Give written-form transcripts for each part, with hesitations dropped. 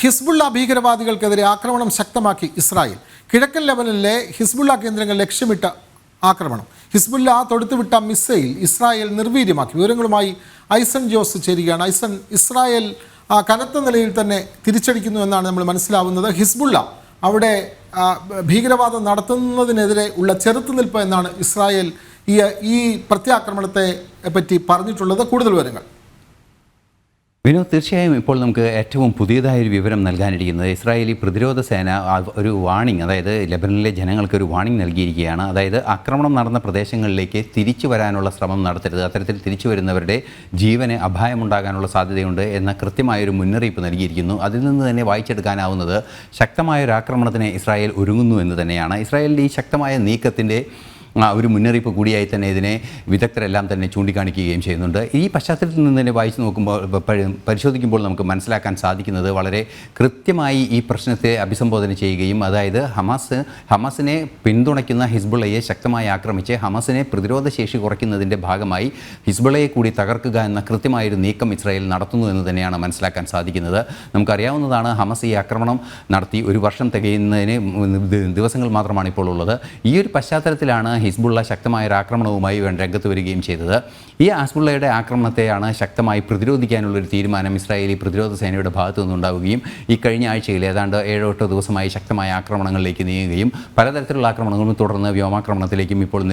Hezbollah ഭീകരവാദികൾക്കെതിരെ ആക്രമണം ശക്തമാക്കി Israel. കിഴക്കൻ ലെബനനിലെ ഹിസ്ബുള്ള കേന്ദ്രങ്ങൾ ലക്ഷ്യമിട്ട ആക്രമണം. ഹിസ്ബുള്ള തൊടുത്തുവിട്ട മിസൈൽ ഇസ്രായേൽ നിർവീര്യമാക്കി. വിവരങ്ങളുമായി ഐസൺ ജോസ് ചേരുകയാണ്. ഐസൺ, ഇസ്രായേൽ കനത്ത നിലയിൽ തന്നെ തിരിച്ചടിക്കുന്നു എന്നാണ് നമ്മൾ മനസ്സിലാവുന്നത്. ഹിസ്ബുള്ള അവിടെ ഭീകരവാദം നടത്തുന്നതിനെതിരെ ഉള്ള ചെറുത്തുനിൽപ്പ് എന്നാണ് ഇസ്രായേൽ ഈ പ്രത്യാക്രമണത്തെ പറ്റി പറഞ്ഞിട്ടുള്ളത്. കൂടുതൽ വിവരങ്ങൾ വിനോദ്, തീർച്ചയായും ഇപ്പോൾ നമുക്ക് ഏറ്റവും പുതിയതായൊരു വിവരം നൽകാനിരിക്കുന്നത് ഇസ്രായേലി പ്രതിരോധ സേന ഒരു വാണിംഗ്, അതായത് ലെബനനിലെ ജനങ്ങൾക്ക് ഒരു വാണിംഗ് നൽകിയിരിക്കുകയാണ്. അതായത് ആക്രമണം നടന്ന പ്രദേശങ്ങളിലേക്ക് തിരിച്ചു വരാനുള്ള ശ്രമം നടത്തരുത്, അത്തരത്തിൽ തിരിച്ചു വരുന്നവരുടെ ജീവന് അപായമുണ്ടാകാനുള്ള സാധ്യതയുണ്ട് എന്ന കൃത്യമായൊരു മുന്നറിയിപ്പ് നൽകിയിരിക്കുന്നു. അതിൽ നിന്ന് തന്നെ വായിച്ചെടുക്കാനാവുന്നത് ശക്തമായൊരു ആക്രമണത്തിന് ഇസ്രായേൽ ഒരുങ്ങുന്നു എന്ന് തന്നെയാണ്. ഇസ്രായേലിൻ്റെ ഈ ശക്തമായ നീക്കത്തിൻ്റെ ഒരു മുന്നറിയിപ്പ് കൂടിയായി തന്നെ ഇതിനെ വിദഗ്ധരെല്ലാം തന്നെ ചൂണ്ടിക്കാണിക്കുകയും ചെയ്യുന്നുണ്ട്. ഈ പശ്ചാത്തലത്തിൽ നിന്ന് തന്നെ വായിച്ചു നോക്കുമ്പോൾ പരിശോധിക്കുമ്പോൾ നമുക്ക് മനസ്സിലാക്കാൻ സാധിക്കുന്നത് വളരെ കൃത്യമായി ഈ പ്രശ്നത്തെ അഭിസംബോധന ചെയ്യുകയും, അതായത് ഹമാസിനെ പിന്തുണയ്ക്കുന്ന ഹിസ്ബുള്ളയെ ശക്തമായി ആക്രമിച്ച് ഹമാസിനെ പ്രതിരോധശേഷി കുറയ്ക്കുന്നതിൻ്റെ ഭാഗമായി ഹിസ്ബുള്ളയെ കൂടി തകർക്കുക എന്ന കൃത്യമായൊരു നീക്കം ഇസ്രായേൽ നടത്തുന്നു എന്ന് തന്നെയാണ് മനസ്സിലാക്കാൻ സാധിക്കുന്നത്. നമുക്കറിയാവുന്നതാണ്, ഹമാസ് ഈ ആക്രമണം നടത്തി ഒരു വർഷം തികയുന്നതിന് ദിവസങ്ങൾ മാത്രമാണ് ഇപ്പോൾ ഉള്ളത്. ഈ ഒരു പശ്ചാത്തലത്തിലാണ് ഹിസ്ബുള്ള ശക്തമായ ഒരു ആക്രമണവുമായി രംഗത്ത് വരികയും ചെയ്തത്. ഈ ഹിസ്ബുള്ളയുടെ ആക്രമണത്തെയാണ് ശക്തമായി പ്രതിരോധിക്കാനുള്ളൊരു തീരുമാനം ഇസ്രായേലി പ്രതിരോധ സേനയുടെ ഭാഗത്തു നിന്നുണ്ടാവുകയും ഈ കഴിഞ്ഞ ആഴ്ചയിൽ ഏതാണ്ട് 7-8 ദിവസമായി ശക്തമായ ആക്രമണങ്ങളിലേക്ക് നീങ്ങുകയും പലതരത്തിലുള്ള ആക്രമണങ്ങളും തുടർന്ന് വ്യോമാക്രമണത്തിലേക്കും ഇപ്പോൾ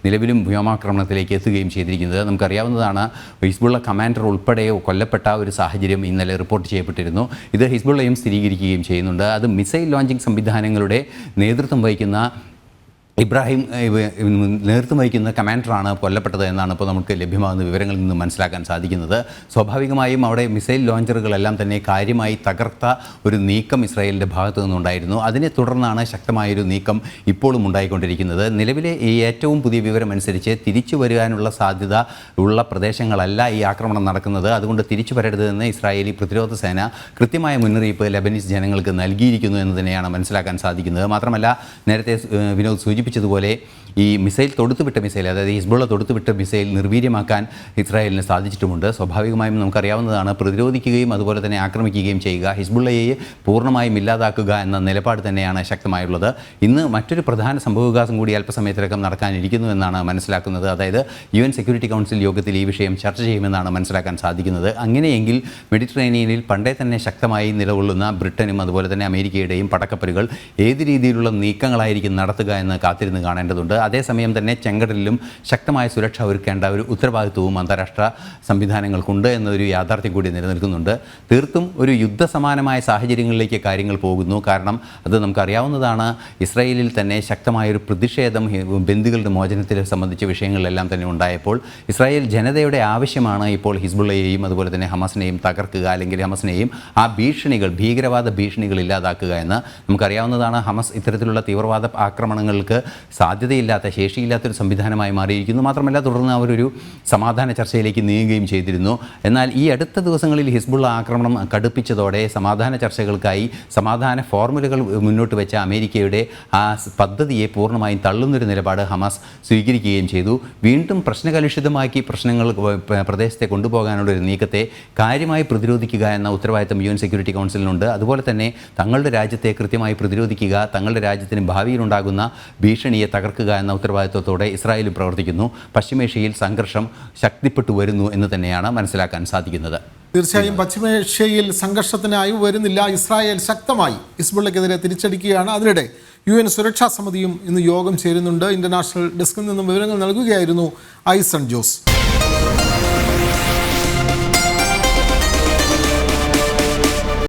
നിലവിലും വ്യോമാക്രമണത്തിലേക്ക് എത്തുകയും ചെയ്തിരിക്കുന്നത്. നമുക്കറിയാവുന്നതാണ്, ഹിസ്ബുള്ള കമാൻഡർ ഉൾപ്പെടെ കൊല്ലപ്പെട്ട ഒരു സാഹചര്യം ഇന്നലെ റിപ്പോർട്ട് ചെയ്യപ്പെട്ടിരുന്നു. ഇത് ഹിസ്ബുള്ളയും സ്ഥിരീകരിക്കുകയും ചെയ്യുന്നുണ്ട്. അത് മിസൈൽ ലോഞ്ചിങ് സംവിധാനങ്ങളുടെ നേതൃത്വം വഹിക്കുന്ന നേതൃത്വം വഹിക്കുന്ന കമാൻഡറാണ് കൊല്ലപ്പെട്ടത് എന്നാണ് ഇപ്പോൾ നമുക്ക് ലഭ്യമാകുന്ന വിവരങ്ങളിൽ നിന്ന് മനസ്സിലാക്കാൻ സാധിക്കുന്നത്. സ്വാഭാവികമായും അവിടെ മിസൈൽ ലോഞ്ചറുകളെല്ലാം തന്നെ കാര്യമായി തകർത്ത ഒരു നീക്കം ഇസ്രായേലിൻ്റെ ഭാഗത്തു നിന്നുണ്ടായിരുന്നു. അതിനെ തുടർന്നാണ് ശക്തമായൊരു നീക്കം ഇപ്പോഴും ഉണ്ടായിക്കൊണ്ടിരിക്കുന്നത്. നിലവിലെ ഈ ഏറ്റവും പുതിയ വിവരമനുസരിച്ച് തിരിച്ചു വരാനുള്ള സാധ്യത ഉള്ള പ്രദേശങ്ങളല്ല ഈ ആക്രമണം നടക്കുന്നത്. അതുകൊണ്ട് തിരിച്ചു വരരുതെന്ന് ഇസ്രായേലി പ്രതിരോധ സേന കൃത്യമായ മുന്നറിയിപ്പ് ലെബനീസ് ജനങ്ങൾക്ക് നൽകിയിരിക്കുന്നു എന്ന് തന്നെയാണ് മനസ്സിലാക്കാൻ സാധിക്കുന്നത്. മാത്രമല്ല, നേരത്തെ വിനോദ് സൂചിപ്പിച്ചതുപോലെ ഈ മിസൈൽ തൊടുത്തുവിട്ട മിസൈൽ, അതായത് ഹിസ്ബുള്ള തൊടുത്തുവിട്ട മിസൈൽ നിർവീര്യമാക്കാൻ ഇസ്രായേലിന് സാധിച്ചിട്ടുമുണ്ട്. സ്വാഭാവികമായും നമുക്കറിയാവുന്നതാണ്, പ്രതിരോധിക്കുകയും അതുപോലെ തന്നെ ആക്രമിക്കുകയും ചെയ്യുക, ഹിസ്ബുള്ളയെ പൂർണ്ണമായും ഇല്ലാതാക്കുക എന്ന നിലപാട് തന്നെയാണ് ശക്തമായുള്ളത്. ഇന്ന് മറ്റൊരു പ്രധാന സംഭവവികാസം കൂടി അല്പസമയത്തിനകം നടക്കാനിരിക്കുന്നു എന്നാണ് മനസ്സിലാക്കുന്നത്. അതായത് UN സെക്യൂരിറ്റി കൗൺസിൽ യോഗത്തിൽ ഈ വിഷയം ചർച്ച ചെയ്യുമെന്നാണ് മനസ്സിലാക്കാൻ സാധിക്കുന്നത്. അങ്ങനെയെങ്കിൽ മെഡിറ്ററേനിയനിൽ പണ്ടേ തന്നെ ശക്തമായി നിലകൊള്ളുന്ന ബ്രിട്ടനും അതുപോലെ തന്നെ അമേരിക്കയുടെയും പടക്കപ്പലുകൾ ഏത് രീതിയിലുള്ള നീക്കങ്ങളായിരിക്കും നടത്തുക എന്ന് കാത്തിരുന്ന് കാണേണ്ടതുണ്ട്. അതേസമയം തന്നെ ചെങ്കടലിലും ശക്തമായ സുരക്ഷ ഒരുക്കേണ്ട ഒരു ഉത്തരവാദിത്വവും അന്താരാഷ്ട്ര സംവിധാനങ്ങൾക്കുണ്ട് എന്നൊരു യാഥാർത്ഥ്യം കൂടി നിലനിൽക്കുന്നുണ്ട്. തീർത്തും ഒരു യുദ്ധസമാനമായ സാഹചര്യങ്ങളിലേക്ക് കാര്യങ്ങൾ പോകുന്നു. കാരണം അത് നമുക്കറിയാവുന്നതാണ്, ഇസ്രായേലിൽ തന്നെ ശക്തമായൊരു പ്രതിഷേധം ബന്ദികളുടെ മോചനത്തെ സംബന്ധിച്ച വിഷയങ്ങളിലെല്ലാം തന്നെ ഉണ്ടായപ്പോൾ ഇസ്രായേൽ ജനതയുടെ ആവശ്യമാണ് ഇപ്പോൾ ഹിസ്ബുള്ളയെയും അതുപോലെ തന്നെ ഹമാസിനെയും തകർക്കുക, അല്ലെങ്കിൽ ഹമാസിനെയും ആ ഭീകരവാദ ഭീഷണികൾ ഇല്ലാതാക്കുക എന്ന്. നമുക്കറിയാവുന്നതാണ്, ഹമാസ് ഇത്തരത്തിലുള്ള തീവ്രവാദ ആക്രമണങ്ങൾക്ക് സാധ്യതയില്ലാത്ത, ശേഷിയില്ലാത്തൊരു സംവിധാനമായി മാറിയിരിക്കുന്നു. മാത്രമല്ല, തുടർന്ന് അവരൊരു സമാധാന ചർച്ചയിലേക്ക് നീങ്ങുകയും ചെയ്തിരുന്നു. എന്നാൽ ഈ അടുത്ത ദിവസങ്ങളിൽ ഹിസ്ബുള്ള ആക്രമണം കടുപ്പിച്ചതോടെ സമാധാന ചർച്ചകൾക്കായി സമാധാന ഫോർമുലകൾ മുന്നോട്ട് വെച്ച അമേരിക്കയുടെ ആ പദ്ധതിയെ പൂർണ്ണമായും തള്ളുന്നൊരു നിലപാട് ഹമാസ് സ്വീകരിക്കുകയും ചെയ്തു. വീണ്ടും പ്രശ്നകലുഷിതമാക്കി പ്രശ്നങ്ങൾ പ്രദേശത്തെ കൊണ്ടുപോകാനുള്ള ഒരു നീക്കത്തെ കാര്യമായി പ്രതിരോധിക്കുക എന്ന ഉത്തരവാദിത്തം UN സെക്യൂരിറ്റി കൗൺസിലിനുണ്ട്. അതുപോലെ തന്നെ തങ്ങളുടെ രാജ്യത്തെ കൃത്യമായി പ്രതിരോധിക്കുക, തങ്ങളുടെ രാജ്യത്തിന് ഭാവിയിലുണ്ടാകുന്ന ഭീഷണിയെ തകർക്കുക എന്ന ഉത്തരവാദിത്വത്തോടെ ഇസ്രായേലും പ്രവർത്തിക്കുന്നു. പശ്ചിമേഷ്യയിൽ സംഘർഷം ശക്തിപ്പെട്ടു വരുന്നു എന്ന് തന്നെയാണ് മനസ്സിലാക്കാൻ സാധിക്കുന്നത്. തീർച്ചയായും പശ്ചിമേഷ്യയിൽ സംഘർഷത്തിനായി വരുന്നില്ല. ഇസ്രായേൽ ശക്തമായി ഹിസ്ബുള്ളക്കെതിരെ തിരിച്ചടിക്കുകയാണ്. അതിനിടെ UN സുരക്ഷാ സമിതിയും ഇന്ന് യോഗം ചേരുന്നുണ്ട്. ഇന്റർനാഷണൽ ഡെസ്കിൽ നിന്നും വിവരങ്ങൾ നൽകുകയായിരുന്നു ഐസൺ ജോസ്.